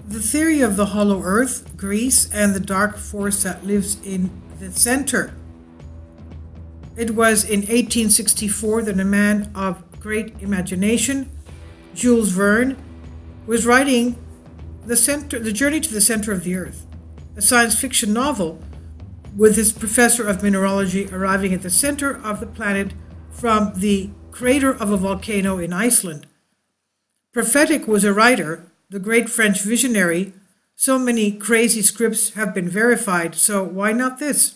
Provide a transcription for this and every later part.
The theory of the hollow earth, Greece, and the dark force that lives in the center. It was in 1864 that a man of great imagination, Jules Verne, was writing The Journey to the Center of the Earth, a science fiction novel with his professor of mineralogy arriving at the center of the planet from the crater of a volcano in Iceland. Prophetic was a writer, the great French visionary. So many crazy scripts have been verified, so why not this?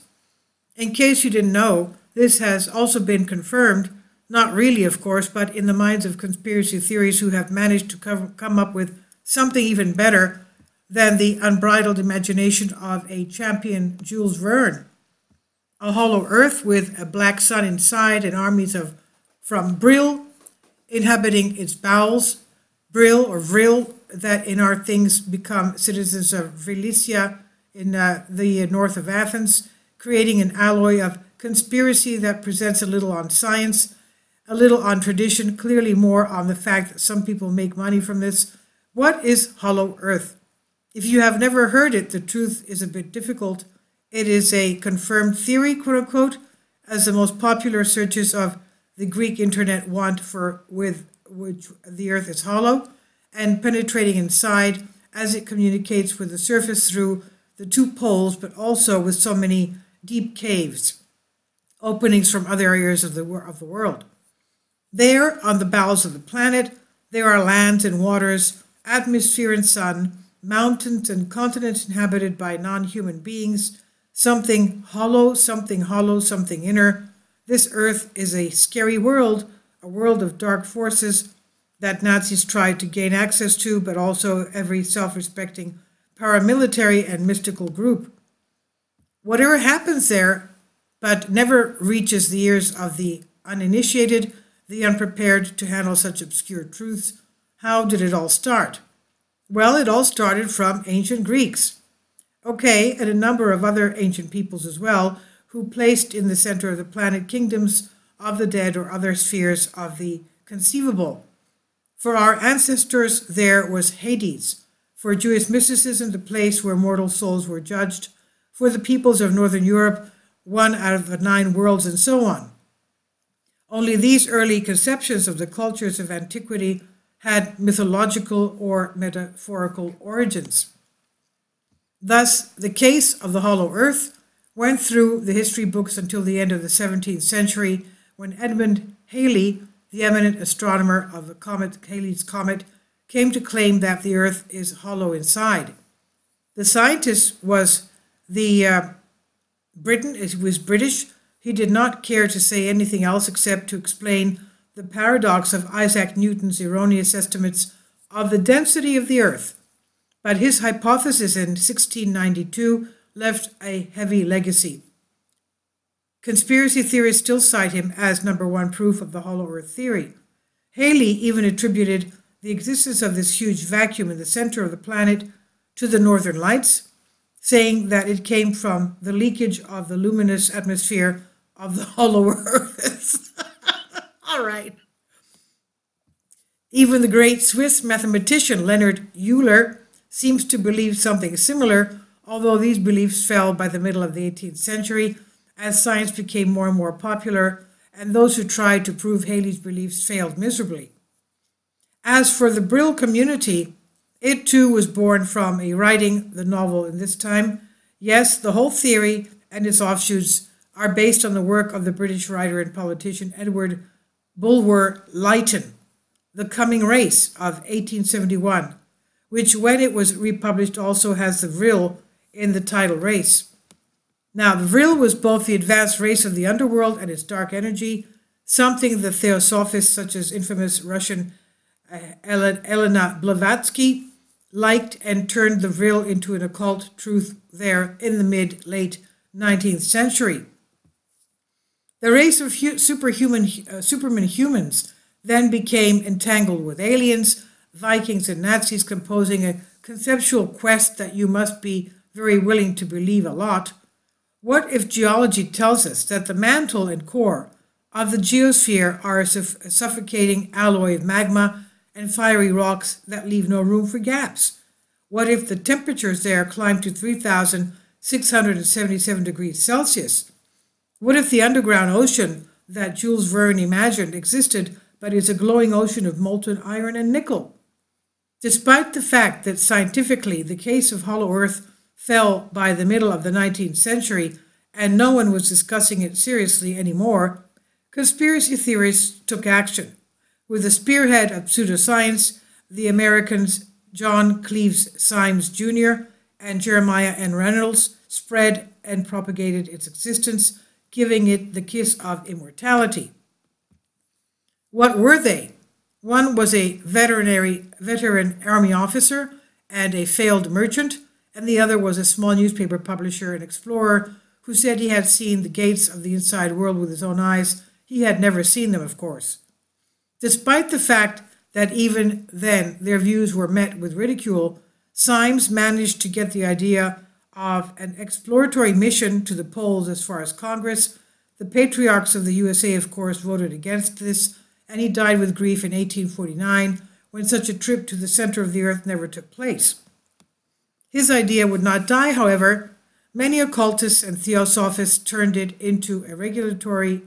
In case you didn't know, this has also been confirmed, not really of course, but in the minds of conspiracy theories who have managed to come up with something even better than the unbridled imagination of a champion Jules Verne. A hollow earth with a black sun inside and armies from Brill inhabiting its bowels, Brill or Vril, that in our things become citizens of Vrilicia in the north of Athens, creating an alloy of conspiracy that presents a little on science, a little on tradition, clearly more on the fact that some people make money from this. What is hollow earth? If you have never heard it, the truth is a bit difficult. It is a confirmed theory, quote unquote, as the most popular searches of the Greek internet want for with which the earth is hollow and penetrating inside as it communicates with the surface through the two poles, but also with so many deep caves, openings from other areas of the world. There, on the bowels of the planet, there are lands and waters, atmosphere and sun, mountains and continents inhabited by non-human beings, something hollow, something inner. This earth is a scary world, a world of dark forces that Nazis tried to gain access to, but also every self-respecting paramilitary and mystical group. Whatever happens there, but never reaches the ears of the uninitiated, the unprepared to handle such obscure truths. How did it all start? Well, it all started from ancient Greeks. Okay, and a number of other ancient peoples as well, who placed in the center of the planet kingdoms of the dead or other spheres of the conceivable. For our ancestors, there was Hades. For Jewish mysticism, the place where mortal souls were judged. For the peoples of Northern Europe, one out of the 9 worlds, and so on. Only these early conceptions of the cultures of antiquity had mythological or metaphorical origins. Thus, the case of the hollow earth went through the history books until the end of the 17th century, when Edmund Halley, the eminent astronomer of the comet Halley's Comet, came to claim that the earth is hollow inside. The scientist was British. He did not care to say anything else except to explain the paradox of Isaac Newton's erroneous estimates of the density of the earth. But his hypothesis in 1692 left a heavy legacy. Conspiracy theorists still cite him as #1 proof of the hollow earth theory. Halley even attributed the existence of this huge vacuum in the center of the planet to the northern lights, saying that it came from the leakage of the luminous atmosphere of the hollow earth. All right. Even the great Swiss mathematician Leonhard Euler seems to believe something similar, although these beliefs fell by the middle of the 18th century as science became more and more popular, and those who tried to prove Halley's beliefs failed miserably. As for the Brill community, it too was born from a writing, the novel in this time. Yes, the whole theory and its offshoots are based on the work of the British writer and politician Edward Bulwer Lytton, The Coming Race of 1871, which when it was republished also has the Vril in the title race. Now, the Vril was both the advanced race of the underworld and its dark energy, something the theosophists such as infamous Russian Elena Blavatsky liked and turned the Vril into an occult truth there in the mid-late 19th century. The race of superman humans then became entangled with aliens, Vikings and Nazis, composing a conceptual quest that you must be very willing to believe a lot. What if geology tells us that the mantle and core of the geosphere are a suffocating alloy of magma and fiery rocks that leave no room for gaps? What if the temperatures there climbed to 3,677 degrees Celsius? What if the underground ocean that Jules Verne imagined existed, but is a glowing ocean of molten iron and nickel? Despite the fact that scientifically the case of Hollow Earth fell by the middle of the 19th century and no one was discussing it seriously anymore, conspiracy theorists took action. With the spearhead of pseudoscience, the Americans John Cleves Symes Jr. and Jeremiah N. Reynolds spread and propagated its existence, giving it the kiss of immortality. What were they? One was a veteran army officer and a failed merchant, and the other was a small newspaper publisher and explorer who said he had seen the gates of the inside world with his own eyes. He had never seen them, of course. Despite the fact that even then their views were met with ridicule, Symes managed to get the idea of an exploratory mission to the poles as far as Congress. The patriarchs of the USA, of course, voted against this, and he died with grief in 1849 when such a trip to the center of the earth never took place. His idea would not die, however. Many occultists and theosophists turned it into a regulatory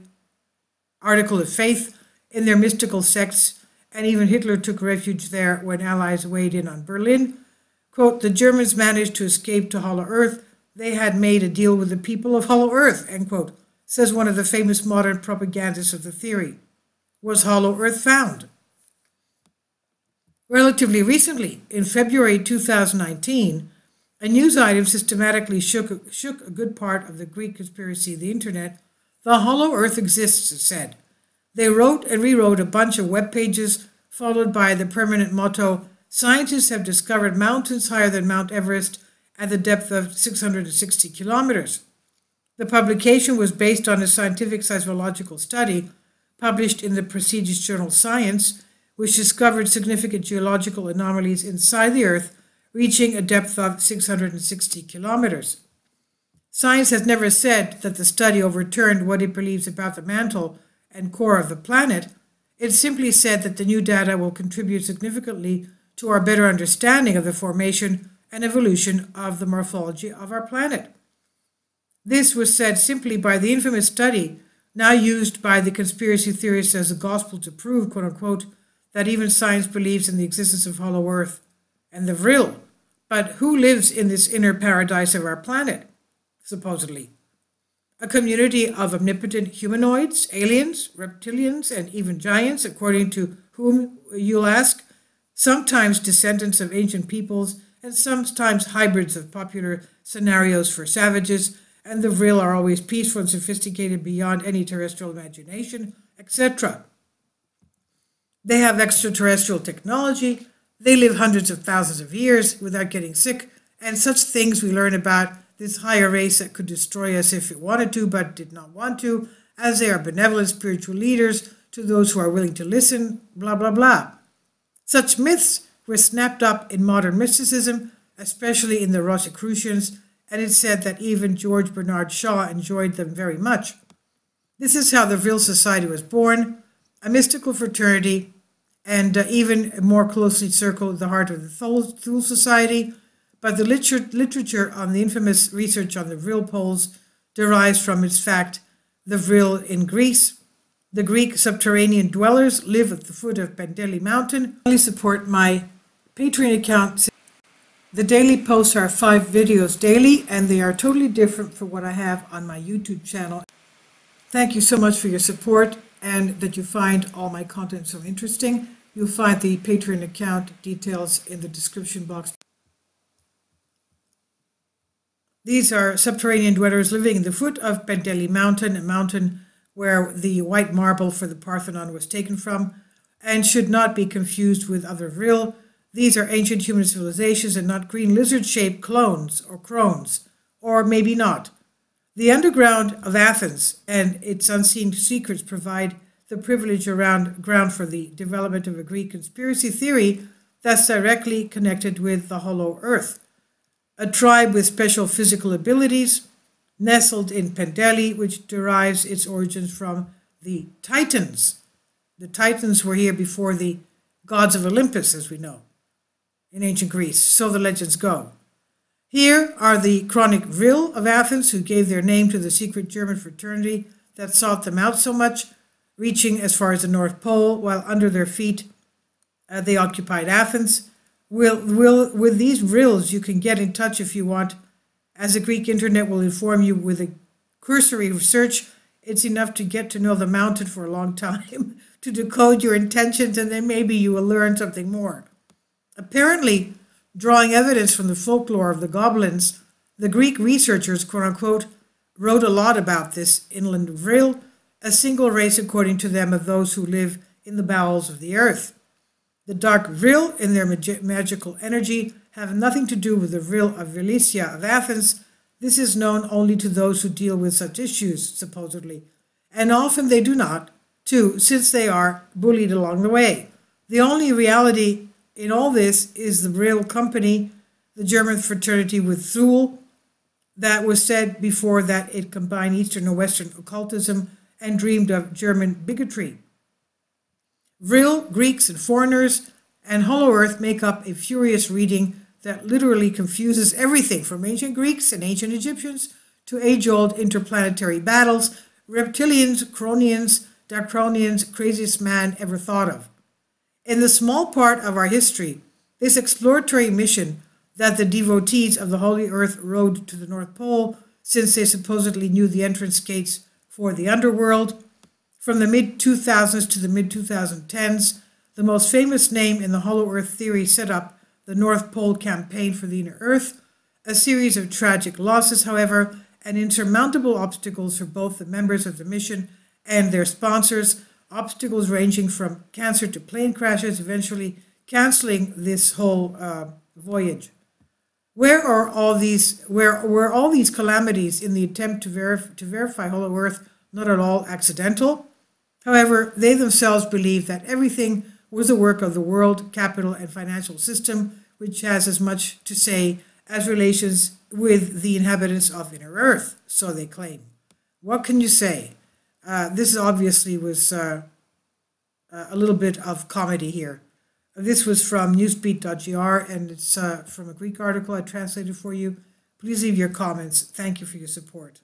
article of faith in their mystical sects, and even Hitler took refuge there when Allies weighed in on Berlin. Quote, the Germans managed to escape to Hollow Earth. They had made a deal with the people of Hollow Earth, end quote, says one of the famous modern propagandists of the theory. Was Hollow Earth found? Relatively recently, in February 2019, a news item systematically shook a good part of the Greek conspiracy, the internet. The Hollow Earth exists, it said. They wrote and rewrote a bunch of web pages, followed by the permanent motto, scientists have discovered mountains higher than Mount Everest at the depth of 660 kilometers. The publication was based on a scientific seismological study published in the prestigious journal Science, which discovered significant geological anomalies inside the Earth, reaching a depth of 660 kilometers. Science has never said that the study overturned what it believes about the mantle and core of the planet. It simply said that the new data will contribute significantly to our better understanding of the formation and evolution of the morphology of our planet. This was said simply by the infamous study now used by the conspiracy theorists as a gospel to prove, quote unquote, that even science believes in the existence of Hollow Earth and the Vril. But who lives in this inner paradise of our planet, supposedly? A community of omnipotent humanoids, aliens, reptilians, and even giants, according to whom, you'll ask, sometimes descendants of ancient peoples and sometimes hybrids of popular scenarios for savages, and the Vril are always peaceful and sophisticated beyond any terrestrial imagination, etc. They have extraterrestrial technology, they live hundreds of thousands of years without getting sick, and such things we learn about this higher race that could destroy us if it wanted to but did not want to, as they are benevolent spiritual leaders to those who are willing to listen, blah, blah, blah. Such myths were snapped up in modern mysticism, especially in the Rosicrucians, and it's said that even George Bernard Shaw enjoyed them very much. This is how the Vril Society was born, a mystical fraternity, and even more closely circled the heart of the Thule Society. But the literature on the infamous research on the Vril poles derives from its fact, the Vril in Greece. The Greek subterranean dwellers live at the foot of Pendeli Mountain. I support my Patreon account. The daily posts are 5 videos daily, and they are totally different from what I have on my YouTube channel. Thank you so much for your support and that you find all my content so interesting. You'll find the Patreon account details in the description box. These are subterranean dwellers living in the foot of Pendeli Mountain, a mountain where the white marble for the Parthenon was taken from, and should not be confused with other Vril. These are ancient human civilizations and not green lizard-shaped clones or crones, or maybe not. The underground of Athens and its unseen secrets provide the privilege ground for the development of a Greek conspiracy theory that's directly connected with the Hollow Earth. A tribe with special physical abilities, nestled in Pendeli, which derives its origins from the Titans. The Titans were here before the gods of Olympus, as we know. in ancient Greece, so the legends go. Here are the chronic vril of Athens, who gave their name to the secret German fraternity that sought them out so much, reaching as far as the North Pole, while under their feet they occupied Athens. With these vrils, you can get in touch if you want. As the Greek internet will inform you with a cursory search, it's enough to get to know the mountain for a long time, to decode your intentions, and then maybe you will learn something more. Apparently, drawing evidence from the folklore of the goblins, the Greek researchers, quote-unquote, wrote a lot about this inland vril, a single race according to them of those who live in the bowels of the earth. The dark vril, in their magical energy, have nothing to do with the vril of Virilia of Athens. This is known only to those who deal with such issues, supposedly. And often they do not, too, since they are bullied along the way. The only reality in all this is the vril company, the German fraternity with Thule, that was said before that it combined Eastern and Western occultism and dreamed of German bigotry. Vril, Greeks, and foreigners, and Hollow Earth make up a furious reading that literally confuses everything from ancient Greeks and ancient Egyptians to age-old interplanetary battles, reptilians, Cronians, Dacronians, craziest man ever thought of. In the small part of our history, this exploratory mission that the devotees of the Holy Earth rode to the North Pole, since they supposedly knew the entrance gates for the underworld, from the mid-2000s to the mid-2010s, the most famous name in the Hollow Earth theory set up the North Pole Campaign for the Inner Earth, a series of tragic losses, however, and insurmountable obstacles for both the members of the mission and their sponsors, obstacles ranging from cancer to plane crashes, eventually canceling this whole voyage. Where were all these calamities in the attempt to verify Hollow Earth not at all accidental? However, they themselves believe that everything was the work of the world, capital, and financial system, which has as much to say as relations with the inhabitants of Inner Earth, so they claim. What can you say? This obviously was a little bit of comedy here. This was from newsbeat.gr, and it's from a Greek article I translated for you. Please leave your comments. Thank you for your support.